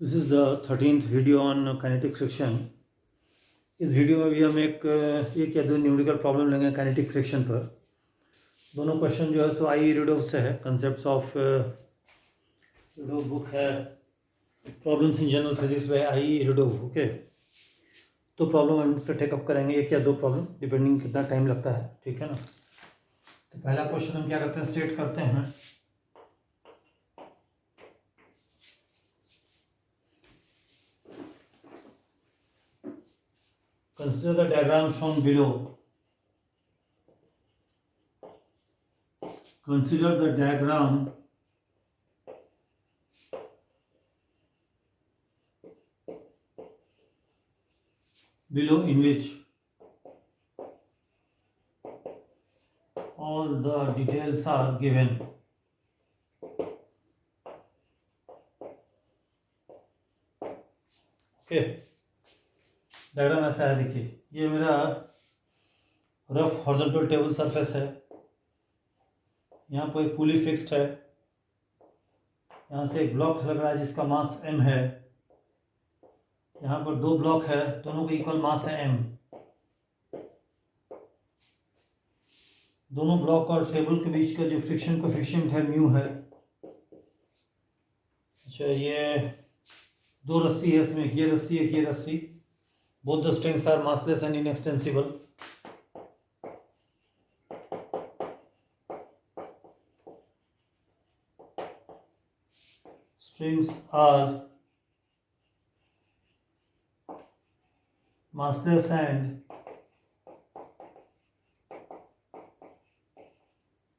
This is the 13th video on kinetic friction. इस video में भी हम एक या दो न्यूमेरिकल प्रॉब्लम लेंगे काइनेटिक फ्रिक्शन पर। दोनों क्वेश्चन जो है सो आई रिडोव से है, कंसेप्ट्स ऑफ रिडोव बुक है, problems in general physics by I Irodov. Okay, तो प्रॉब्लम हम इसका टेकअप करेंगे, एक या दो प्रॉब्लम डिपेंडिंग कितना टाइम लगता है, ठीक है ना। तो पहला क्वेश्चन हम क्या करते हैं, स्टेट करते हैं। Consider the diagram shown below. Consider the diagram below in which all the details are given. Okay, diagram ऐसा है, देखिए ये मेरा रफ हॉरिजॉन्टल टेबल सरफेस है। यहाँ पर एक पुली फिक्स्ड है, यहाँ से एक ब्लॉक लग रहा है जिसका मास m है। यहाँ पर दो ब्लॉक है, दोनों का इक्वल मास है m। दोनों ब्लॉक और टेबल के बीच का जो फ्रिक्शन कोएफिशिएंट है म्यू है। अच्छा, ये दो रस्सी है, इसमें ये रस्सी एक ये रस्सी। Both the strings are massless and inextensible. Strings are massless and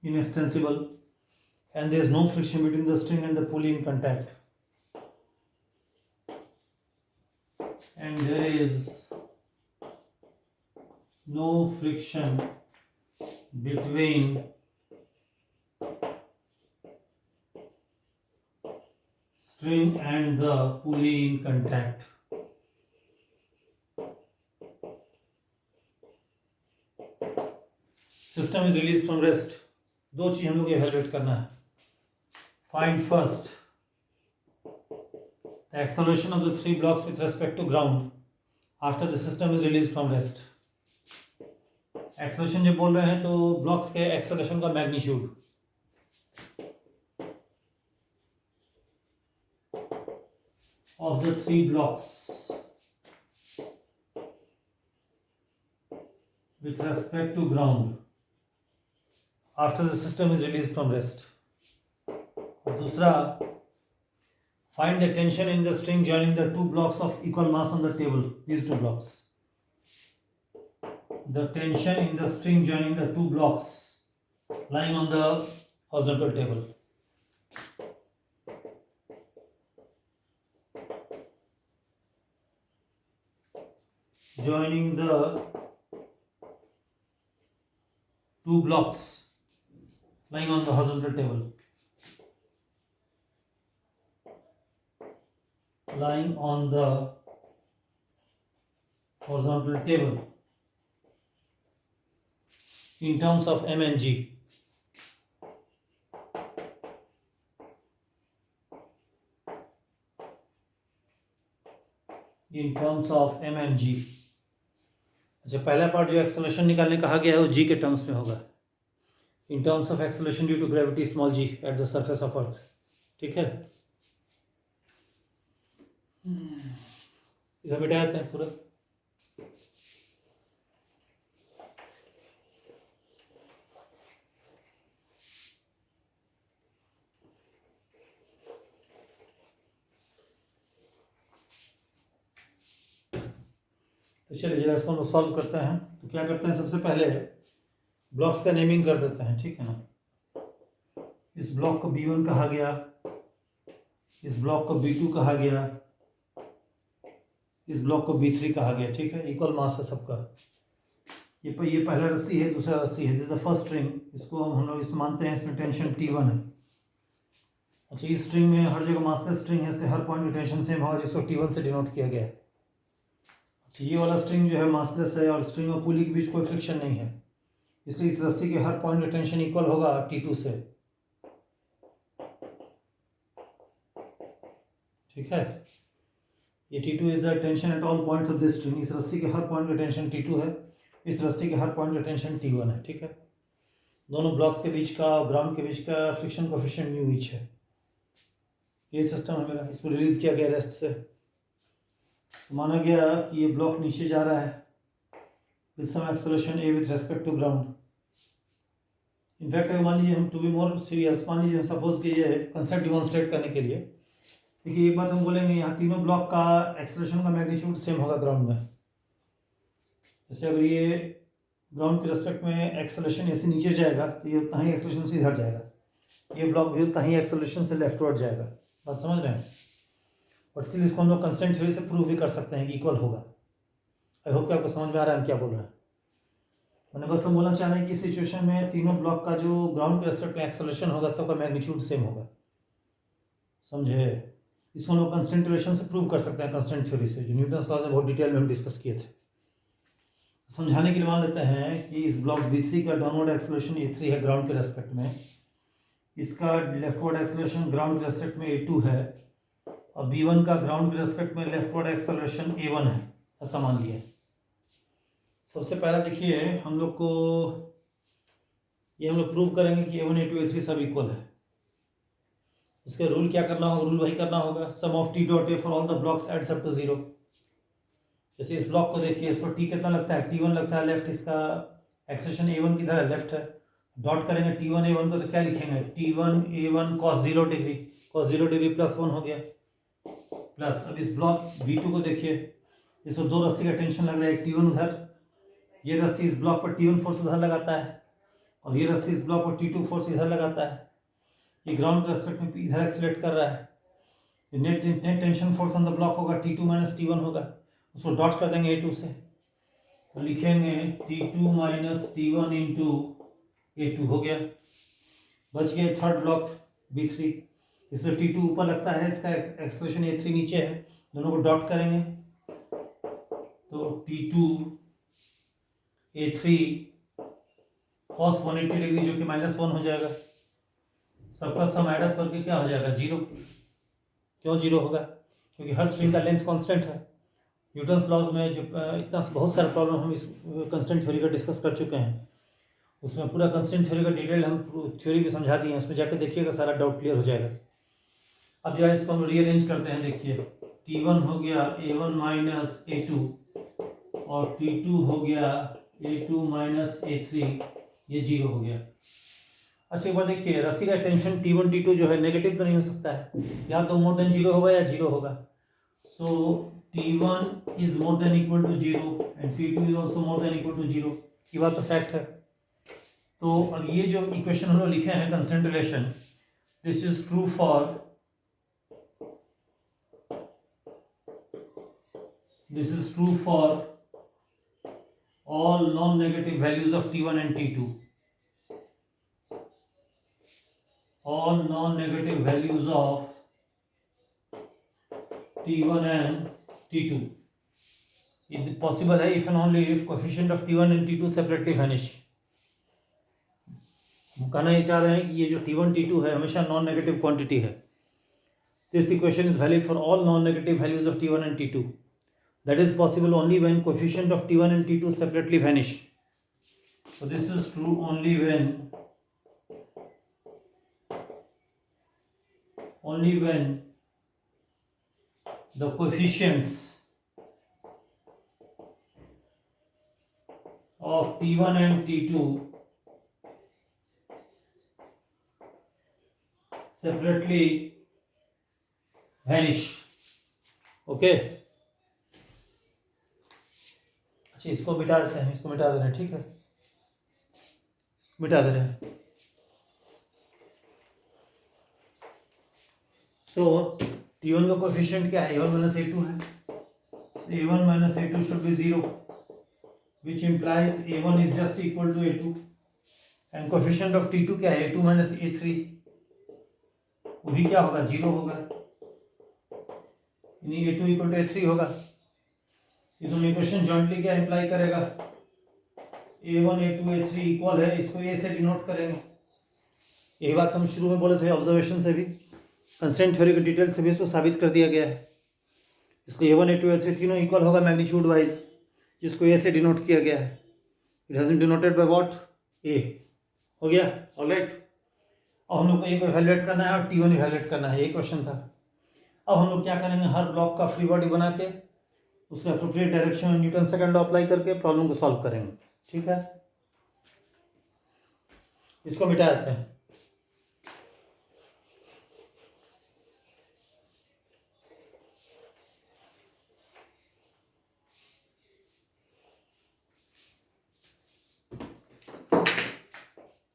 inextensible, and there is no friction between the string and the pulley in contact, and there is no friction between string and the pulley in contact. System is released from rest. दो चीज हम लोग evaluate करना है। Find first the acceleration of the three blocks with respect to ground after the system is released from rest. Acceleration जब बोल रहे हैं तो ब्लॉक्स के एक्सेलरेशन का magnitude. Of the three blocks with respect to ground after the system is released from rest. और दूसरा, find the tension in the string joining the two blocks of equal mass on the table, these two blocks. The tension in the string joining the two blocks lying on the horizontal table. Joining the two blocks lying on the horizontal table. Lying on the horizontal table in terms of m and g. In terms of m and g. अच्छा, पहला part जो acceleration निकालने कहा गया है वो जी के terms में होगा, in terms of acceleration due to gravity small g at the surface of earth. ठीक है, इधर बैठा जाते हैं पूरा। तो चलिए जरा इसको हम सॉल्व करते हैं। तो क्या करते हैं, सबसे पहले ब्लॉक्स का नेमिंग कर देते हैं, ठीक है ना। इस ब्लॉक को B1 कहा गया, इस ब्लॉक को B2 कहा गया, इस ब्लॉक को B3 कहा गया। ठीक है, इक्वल मास है सबका। ये पहला रस्सी है, दूसरा रस्सी है, this is the first string. इसको हम लोग इस मानते हैं, इसमें टेंशन T1 है। अच्छा, इस स्ट्रिंग में हर जगह मासलेस स्ट्रिंग है, इसलिए हर पॉइंट में टेंशन सेम होगा, जिसको T1 से डिनोट किया गया है। ये वाला स्ट्रिंग जो है मासलेस है और स्ट्रिंग और पुली के बीच कोई फ्रिक्शन नहीं है, इसलिए इस रस्सी के हर पॉइंट में टेंशन इक्वल होगा T2 से। ठीक है, ये T2 is the tension at all points of this string. इस रस्सी के हर पॉइंट का टेंशन T2 है, इस रस्सी के हर पॉइंट का टेंशन T1 है। ठीक है, दोनों ब्लॉक्स के बीच का, ग्राउंड के बीच का फ्रिक्शन कोएफिशिएंट न्यू ईच है। ये सिस्टम है मेरा। इसको रिलीज किया गया रेस्ट से, तो माना गया कि ये ब्लॉक नीचे जा रहा है with some acceleration a with respect to ground. In fact अगर मान लीजिए हम, टू बी मोर सीरियस, मान लीजिए हम सपोज कि ये कंसेप्ट डिमॉन्स्ट्रेट करने के लिए, देखिए एक बात हम बोलेंगे, यहाँ तीनों ब्लॉक का एक्सेलरेशन का मैग्नीट्यूड सेम होगा ग्राउंड में। जैसे अगर ये ग्राउंड के रेस्पेक्ट में एक्सेलरेशन ऐसे नीचे जाएगा तो ये उतना ही एक्सेलरेशन से इधर जाएगा, ये ब्लॉक भी उतना ही एक्सेलरेशन से लेफ्टवर्ड जाएगा। बात समझ रहे हैं? और इसलिए इसको हम लोग कंस्टेंट थ्योरी से प्रूव भी कर सकते हैं कि इक्वल होगा। आई होप कि आपको समझ में आ रहा है हम क्या बोल रहे हैं। मैंने बस हम बोलना चाह रहे हैं कि इस सिचुएशन में तीनों ब्लॉक का जो ग्राउंड के रेस्पेक्ट में एक्सेलरेशन होगा सबका मैग्नीट्यूड सेम होगा। समझे? इसको हम लोग कंस्टेंट रिलेशन से प्रूव कर सकते हैं, कंस्टेंट थ्योरी से, जो न्यूटन्स लॉज में बहुत डिटेल में हम डिस्कस किए थे। समझाने के लिए मान लेते हैं कि इस ब्लॉक B3 का डाउनवर्ड एक्सेलरेशन A3 है ग्राउंड के रेस्पेक्ट में, इसका लेफ्टवर्ड एक्सेलरेशन ग्राउंड के रेस्पेक्ट में A2 है, और B1 का ग्राउंड के रेस्पेक्ट में लेफ्टवर्ड एक्सेलरेशन A1 है, ऐसा मान लिया। सबसे पहला देखिए हम लोग को, ये हम लोग प्रूव करेंगे कि A1 A2 A3 सब इक्वल है। उसके रूल क्या करना होगा? रूल वही करना होगा, sum of T dot A for all the blocks adds up to 0। जैसे इस ब्लॉक को देखिए, इस पर T कितना लगता है? T1 लगता है लेफ्ट, इसका एक्सेलरेशन A1 किधर है? लेफ्ट है। डॉट करेंगे T1 A1 को तो क्या लिखेंगे? T1 A1 cos 0 degree, cos 0 degree plus 1 हो गया, प्लस अब इस ब्लॉक B2 को देखिए, इसको दो रस्सी का टेंशन लग रहा है, T1 उधर, ये रस्सी इस ब्लॉक पर T1 फोर्स उधर लगाता है, और ये रस्सी इस ब्लॉक पर T2 फोर्स इधर लगाता है। ये ग्राउंड के रेस्पेक्ट में इधर एक्सेलरेट कर रहा है। Net tension force on the block होगा T2 माइनस T1 होगा, उसको डॉट कर देंगे A2 से, तो लिखेंगे T2 minus T1 into A2 हो गया। बच गया थर्ड ब्लॉक B3, इसमें T2 ऊपर लगता है, इसका एक्सेलरेशन A3 नीचे है, दोनों को डॉट करेंगे तो T2 A3 cos 180 डिग्री जो कि -1 हो जाएगा। सबका सम ऐड अप करके क्या हो जाएगा? 0। क्यों 0 होगा? क्योंकि हर स्ट्रिंग का लेंथ कांस्टेंट है। न्यूटन्स लॉज में जो इतना बहुत सारा प्रॉब्लम हम इस कंस्टेंट थ्योरी का डिस्कस कर चुके हैं, उसमें पूरा कंस्टेंट थ्योरी का डिटेल हम थ्योरी भी समझा दिए हैं, उसमें जाकर देखिएगा, सारा डाउट क्लियर हो जाएगा। अब जो है इसको हम रीअरेंज करते हैं। देखिए T1 हो गया A1 माइनस A2, और T2 हो गया A2 माइनस A3, ये 0 हो गया। अच्छा एक बार देखिए, रस्सी का टेंशन T1 T2 जो है नेगेटिव तो नहीं हो सकता है, या तो मोर देन 0 होगा या 0 होगा। So T1 is more than equal to 0 and T2 is also more than equal to 0। ये बात तो फैक्ट है। तो अब ये जो इक्वेशन हम लोग लिखे हैं constant relation, this is true for, this is true for all non-negative values of T1 and T2. All non-negative values of T1 and T2. It possible है if and only if coefficient of T1 and T2 separately vanish. हम कहना ये चाह रहे हैं कि ये जो T1 T2 है हमेशा नॉन नेगेटिव क्वांटिटी है। This equation is valid for all non-negative values of T1 and T2. That is possible only when coefficient of T1 and T2 separately vanish. So this is true only when the coefficients of T1 and T2 separately vanish. Okay. अच्छा इसको मिटा देते हैं, इसको मिटा दे रहे हैं, ठीक है, मिटा दे रहे हैं। सो T1 का कोएफिशिएंट क्या है? A1 माइनस A2 है। A1 minus A2 should be 0, which implies A1 is just equal to A2, and coefficient of T2 क्या है? A2 माइनस A3, वो भी क्या होगा? 0 होगा, यानी A2 इक्वल टू A3 होगा। इस इक्वेशन जॉइंटली क्या इंप्लाई करेगा? A1 A2 A3 इक्वल है, इसको A से डिनोट करेंगे। यही बात हम शुरू में बोले थे, ऑब्जर्वेशन से भी, कंस्टेंट थ्योरी के डिटेल से भी इसको साबित कर दिया गया है। इसलिए A1 A2 A3 तीनों इक्वल होगा मैग्नीट्यूड वाइज, जिसको ए से डिनोट किया गया है. It has been denoted by what? A. हो गया. ऑलराइट. अब हम लोग को एक इवैल्यूएट करना है और T1 इवैल्यूएट करना है, ये क्वेश्चन था. अब हम लोग क्या करेंगे, हर ब्लॉक का फ्री बॉडी बना के उसमें अप्रोप्रिएट डायरेक्शन में न्यूटन सेकंड लॉ अप्लाई करके प्रॉब्लम को सॉल्व करेंगे. ठीक है, इसको मिटा देते हैं.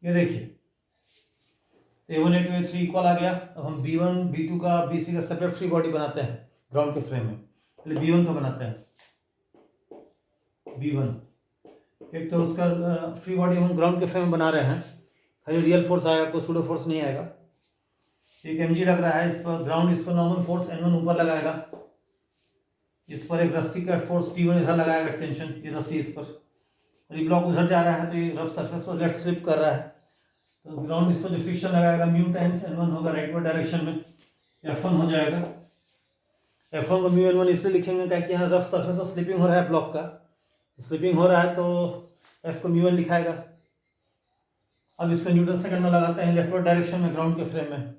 ये देखिए A1 A2 A3 इक्वल आ गया. अब हम B1 B2 का B3 का सेपरेट फ्री बॉडी बनाते हैं ग्राउंड के फ्रेम में. पहले B1 का बनाते हैं. B1 एक तो उसका फ्री बॉडी हम ग्राउंड के फ्रेम में बना रहे हैं, खाली रियल फोर्स आएगा, कोई सूडो फोर्स नहीं आएगा. एक mg लग रहा है इस पर ग्राउंड, इस पर नॉर्मल फोर्स N1 ऊपर लगाएगा, इस पर एक रस्सी का फोर्स T1 इधर लगाएगा टेंशन, ये रस्सी इस पर, और ये ब्लॉक उधर जा रहा है तो ये रफ सरफेस पर लेफ्ट स्लिप कर रहा है, तो ग्राउंड इस पर जो फ्रिक्शन लगाएगा म्यू टाइम्स N1 होगा राइटवर्ड डायरेक्शन में, F1 हो जाएगा. F1 को म्यू N1 इसलिए लिखेंगे क्या कि यहाँ रफ सरफेस पर स्लिपिंग हो रहा है, ब्लॉक का स्लिपिंग हो रहा है, तो F को म्यू N लिखाएगा. अब इसको न्यूटन सेकंड में लगाते हैं लेफ्टवर्ड डायरेक्शन में ग्राउंड के फ्रेम में.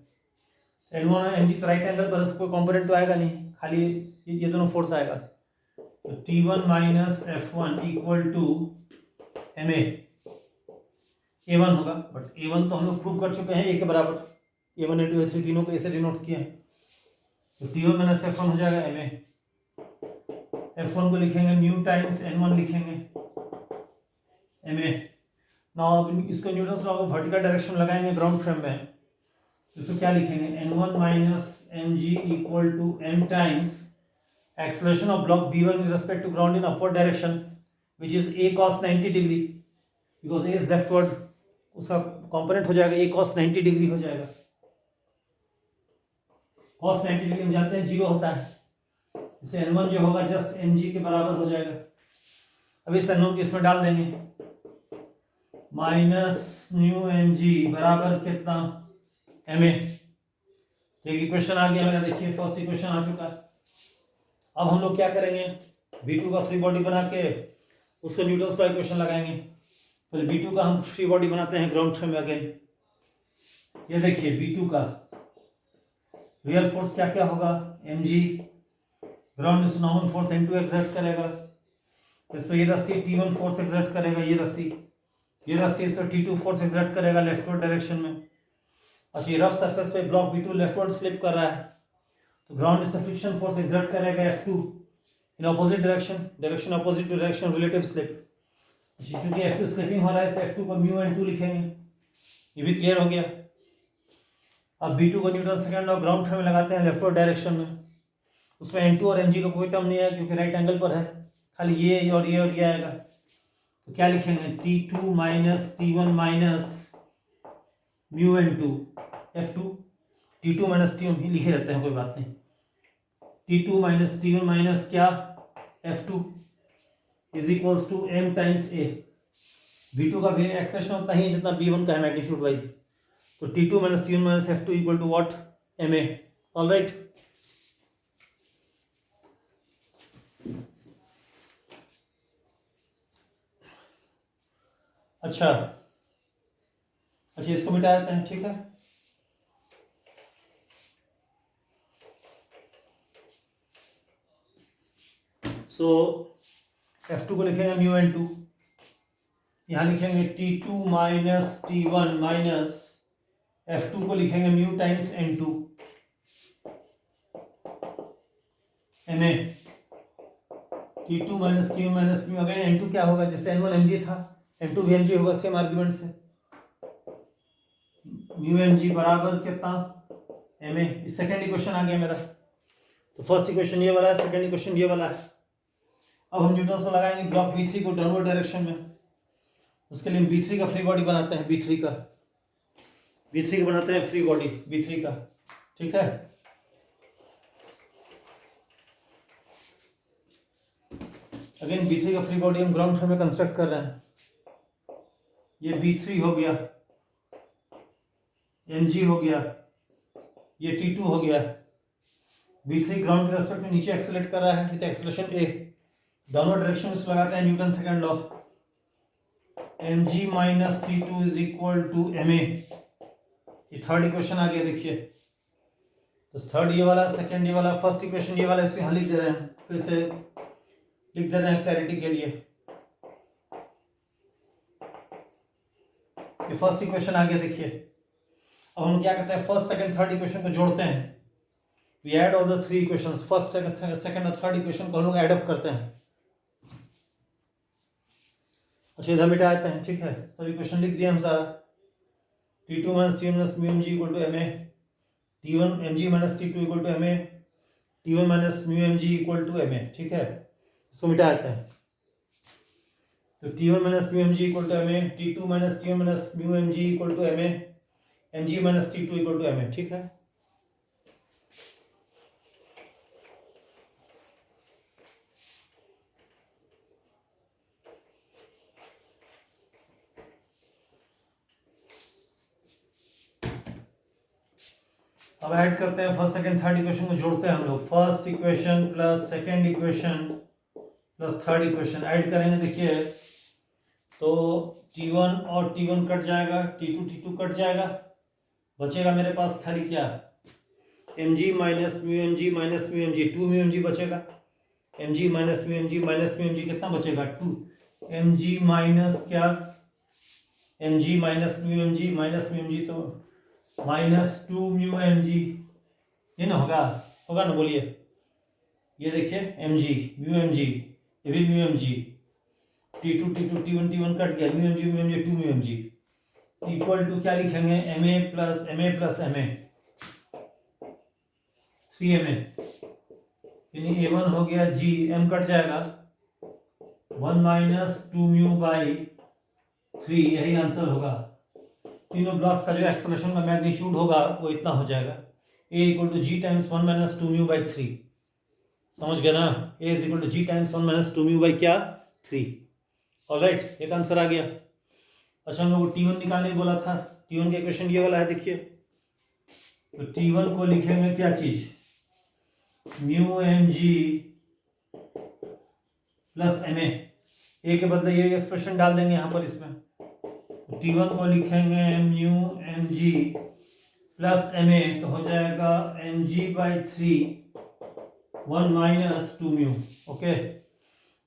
N1 और mg तो राइट एंगल पर, इसको कंपोनेंट तो आएगा नहीं, खाली ये दोनों फोर्स आएगा. तो T1 minus F1 equal to ma. A1 होगा, बट A1 तो हम लोग प्रूव कर चुके हैं A के बराबर. A1 A2 A3 तीनों को A से डिनोट किए हैं, तो T1 माइनस F1 हो जाएगा ma. F1 को लिखेंगे म्यू टाइम्स N1 लिखेंगे ma. नाउ इसको न्यूटन लॉ को वर्टिकल डायरेक्शन में लगाएंगे ग्राउंड फ्रेम में, इसको क्या लिखेंगे, N1 minus mg equal to m times acceleration of block B1 with respect to ground in upward direction which is a cos 90 degree, because a is leftward, उसका component हो जाएगा a cos 90 degree हो जाएगा. cos 90 degree हम जानते हैं 0 होता है, इससे N1 जो होगा जस्ट mg के बराबर हो जाएगा. अब इस N1 को इसमें डाल देंगे, माइनस न्यू mg बराबर कितना ma. ठीक, इक्वेशन आ गया मेरा, देखिए फर्स्ट इक्वेशन आ चुका है. अब हम लोग क्या करेंगे, B2 का फ्री बॉडी बना के उसको न्यूटन का इक्वेशन लगाएंगे. पहले B2 का हम फ्री बॉडी बनाते हैं ग्राउंड फ्रेम में अगेन. ये देखिए B2 का रियल फोर्स क्या क्या होगा, mg, ग्राउंड इस नॉर्मल फोर्स N2 एक्सर्ट करेगा, इस पर ये रस्सी T1 फोर्स एक्सर्ट करेगा, ये रस्सी इस पर T2 फोर्स एक्सर्ट करेगा लेफ्टवर्ड डायरेक्शन में. अच्छा, ये रफ सरफेस पे ब्लॉक B2 लेफ्टवर्ड स्लिप कर रहा है, तो ग्राउंड इस पर फ्रिक्शन फोर्स एक्सर्ट करेगा F2 in opposite direction opposite to direction relative slip. क्योंकि F2 स्लिपिंग हो रहा है, इस F2 को म्यू N2 लिखेंगे. ये भी क्लियर हो गया. अब B2 को Newton second law ground frame में लगाते हैं लेफ्टवर्ड डायरेक्शन में, उसमें N2 और mg का कोई टर्म नहीं है क्योंकि राइट एंगल पर है, खाली ये और ये आएगा. तो क्या लिखेंगे, T2 minus T1 minus mu N2 F2, T2 minus T1 ही लिखे जाते हैं, कोई बात नहीं. T2 माइनस T1 माइनस क्या F2 is equals to m times a. B2 का भी एक्सप्रेशन उतना ही जितना B1 का है मैग्नीट्यूड वाइज, तो T2 minus T1 minus F2 equal to what, ma. Alright. अच्छा, इसको मिटा देते हैं. ठीक है, सो F2 को लिखेंगे म्यू N2, यहाँ लिखेंगे T2 minus T1 minus F2 को लिखेंगे mu times N2 ma. T2 minus T1 minus mu, again N2 क्या होगा, जैसे N1 mg था N2 भी mg होगा सेम आर्ग्यूमेंट से. म्यू mg बराबर कितना ma. सेकेंड इक्वेशन आ गया मेरा. तो फर्स्ट इक्वेशन ये वाला है, सेकेंड इक्वेशन ये वाला है. अब हम न्यूटन से लगाएंगे ब्लॉक B3 को डाउनवर्ड डायरेक्शन में, उसके लिए हम B3 का फ्री बॉडी बनाते हैं. B3 का बनाते हैं फ्री बॉडी B3 का. ठीक है, अगेन B3 का फ्री बॉडी हम ग्राउंड फ्रेम में कंस्ट्रक्ट कर रहे हैं. ये B3 हो गया, mg हो गया, ये T2 हो गया, v3 ग्राउंड के रेस्पेक्ट में नीचे एक्सेलरेट कर रहा है with acceleration a, downward direction में लगाते हैं Newton second law, mg minus t2 is equal to ma। ये थर्ड इक्वेशन आ गया देखिए। तो थर्ड ये वाला, सेकंड ये वाला, फर्स्ट इक्वेशन ये वाला, इसको यहाँ लिख दे रहे हैं, फिर से लिख दे रहे हैं क्लैरिटी के लिए। ये फर्स्ट इक्वेशन आ गया देखिए। अब हम क्या करते हैं, फर्स्ट सेकंड थर्ड इक्वेशन को जोड़ते हैं। We add all the three equations, first second और थर्ड इक्वेशन को हम लोग एड अप करते हैं। अच्छा इधर मिटाते हैं, ठीक है। सब इक्वेशन लिख दिया हम सारा। T2 minus T1 minus mu mg equal to ma, T1 mg minus T2 equal to ma, T1 minus mu mg equal to ma, ठीक है। इसको मिटाते हैं। तो T1 minus mu mg equal to ma, T2 minus T1 minus mu mg equal to ma, mg minus T2 equal to ma, ठीक है। अब add करते हैं, फर्स्ट सेकंड थर्ड इक्वेशन को जोड़ते हैं हम लोग। First equation plus second equation plus third equation add करेंगे देखिए। तो T1 और T1 कट जाएगा, T2 कट जाएगा, बचेगा मेरे पास खाली क्या, mg minus mu mg 2 mu mg बचेगा। mg माइनस म्यू mg कितना बचेगा, 2 mg माइनस क्या, mg माइनस म्यू mg तो माइनस 2 म्यू mg, ये ना होगा ना, बोलिए। ये देखिए mg म्यू mg, ये भी mu mg, T2 T1 cut गया, mu mg 2 mu mg equal to क्या लिखेंगे, ma प्लस ma 3ma, यानी a1 हो गया g, m कट जाएगा, 1 माइनस 2 म्यू बाई 3, यही आंसर होगा। तीनों ब्लॉक्स का जो एक्सेलरेशन का मैग्नीट्यूड होगा वो इतना हो जाएगा, a equal to g times 1 minus 2 mu by 3। समझ गए ना, a is equal to g times 1 minus 2 mu by क्या, 3। ऑलराइट, एक आंसर आ गया। अच्छा हम लोग को T1 निकालने बोला था। T1 का इक्वेशन ये वाला है देखिए। तो T1 को लिखेंगे क्या चीज, mu mg plus ma, a के बदले ये एक्सप्रेशन डाल देंगे यहाँ पर इसमें। T1 को लिखेंगे म्यू mg प्लस ma, तो हो जाएगा mg by 3 1 minus 2 mu. Okay,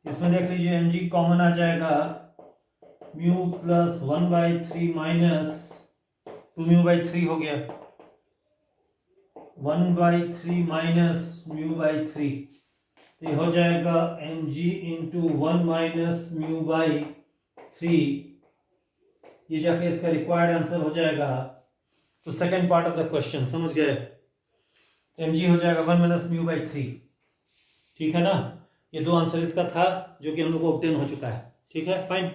इसमें देख लीजिए mg कॉमन आ जाएगा, mu plus 1 by 3 minus 2 mu by 3 हो गया, 1 बाई 3 माइनस म्यू बाई 3, तो ये हो जाएगा mg into 1 minus mu by 3। ये जाके इसका रिक्वायर्ड आंसर हो जाएगा। तो second part of the question समझ गए, mg हो जाएगा 1 माइनस म्यू बाई 3, ठीक है ना। ये दो आंसर इसका था जो कि हम लोग को ऑब्टेन हो चुका है, ठीक है, फाइन।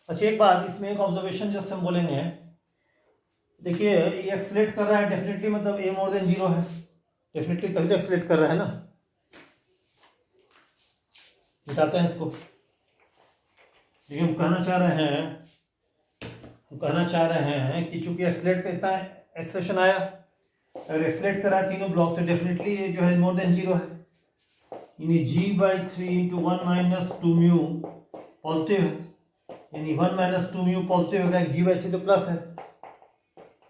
अच्छा एक बात, इसमें एक ऑब्जर्वेशन जस्ट हम बोलेंगे, देखिए ये एक्सलेट कर रहा है डेफिनेटली, मतलब a मोर देन 0 है, डेफिनेटली तभी तो एक्सलेट कर रहा है ना। मिटाते हैं इसको। देखिए हम कहना चाह रहे हैं कि चूंकि एक्सलेट का इतना एक्सेशन आया, अगर एक्सलेट करा तीनों ब्लॉक तो डेफिनेटली ये जो है मोर देन 0 है, यानी g by 3 into 1 minus 2 mu positive है, यानी 1 माइनस 2 म्यू पॉजिटिव होगा, g बाई 3 तो प्लस है,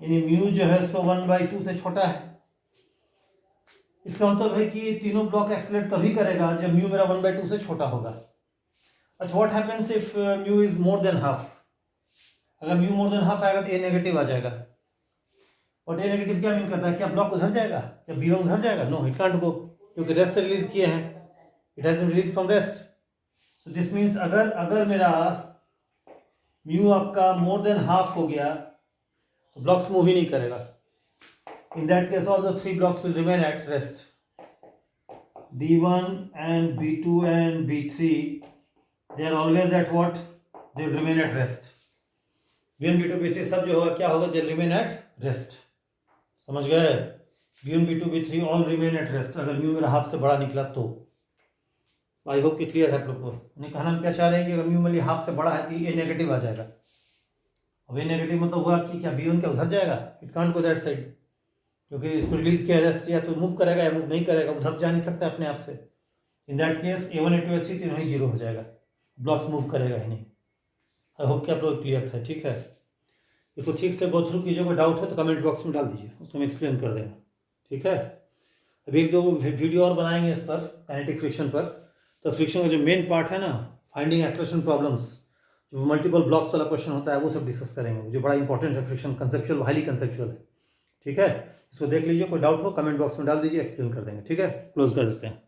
यानी म्यू जो है सो 1 बाई 2 से छोटा है। इसका मतलब है कि तीनों ब्लॉक एक्सलेट तभी करेगा जब म्यू मेरा 1 बाई 2 से छोटा होगा। अच्छा what happens if mu is more than half, अगर म्यू मोर देन हाफ आएगा तो ए नेगेटिव आ जाएगा। और ए नेगेटिव क्या मीन करता है, क्या ब्लॉक उधर जाएगा, क्या बी उधर जाएगा, नो इट कांट गो, क्योंकि रेस्ट से रिलीज किए हैं, it has been release from rest. So this means अगर मेरा म्यू आपका मोर देन हाफ हो गया तो ब्लॉक्स मूव ही नहीं करेगा। In that case all the 3 blocks will remain at rest, B1 and B2 and B3 they are always at what, they will remain at rest। B1 B2 B3 सब जो होगा क्या होगा, they will remain at rest। समझ गए, B1 B2 B3 all remain at rest अगर mu मेरा half से बड़ा निकला तो। आई होप कि क्लियर है आप लोग को। कहना हम क्या चाह रहे हैं कि अगर म्यू मेरे हाफ से बड़ा है तो ये नेगेटिव आ जाएगा। वे नेगेटिव मतलब हुआ कि क्या B1 क्या उधर जाएगा, it can't go that side, क्योंकि इसको रिलीज किया जा तो मूव करेगा या मूव नहीं करेगा, उधर जा नहीं सकता अपने आप से। In that case A1 A2 A3 तीनों ही जीरो हो जाएगा, ब्लॉक्स मूव करेगा ही नहीं। आई होप कि आप लोग क्लियर था, ठीक है। इसको ठीक से गो थ्रू कीजिए, कोई डाउट हो तो कमेंट बॉक्स में डाल दीजिए, उसको हम एक्सप्लेन कर देंगे, ठीक है। अभी एक दो वीडियो और बनाएंगे इस पर, काइनेटिक फ्रिक्शन पर। तो फ्रिक्शन का जो मेन पार्ट है ना, फाइंडिंग एक्सेलरेशन प्रॉब्लम्स, जो मल्टीपल ब्लॉक्स वाला क्वेश्चन होता है, वो सब डिस्कस करेंगे, जो बड़ा इंपॉर्टेंट है फ्रिक्शन, कंसेप्चुअल, हाईली कंसेप्चुअल है, ठीक है। इसको देख लीजिए, कोई डाउट हो कमेंट बॉक्स में डाल दीजिए, एक्सप्लेन कर देंगे, ठीक है। क्लोज कर देते हैं।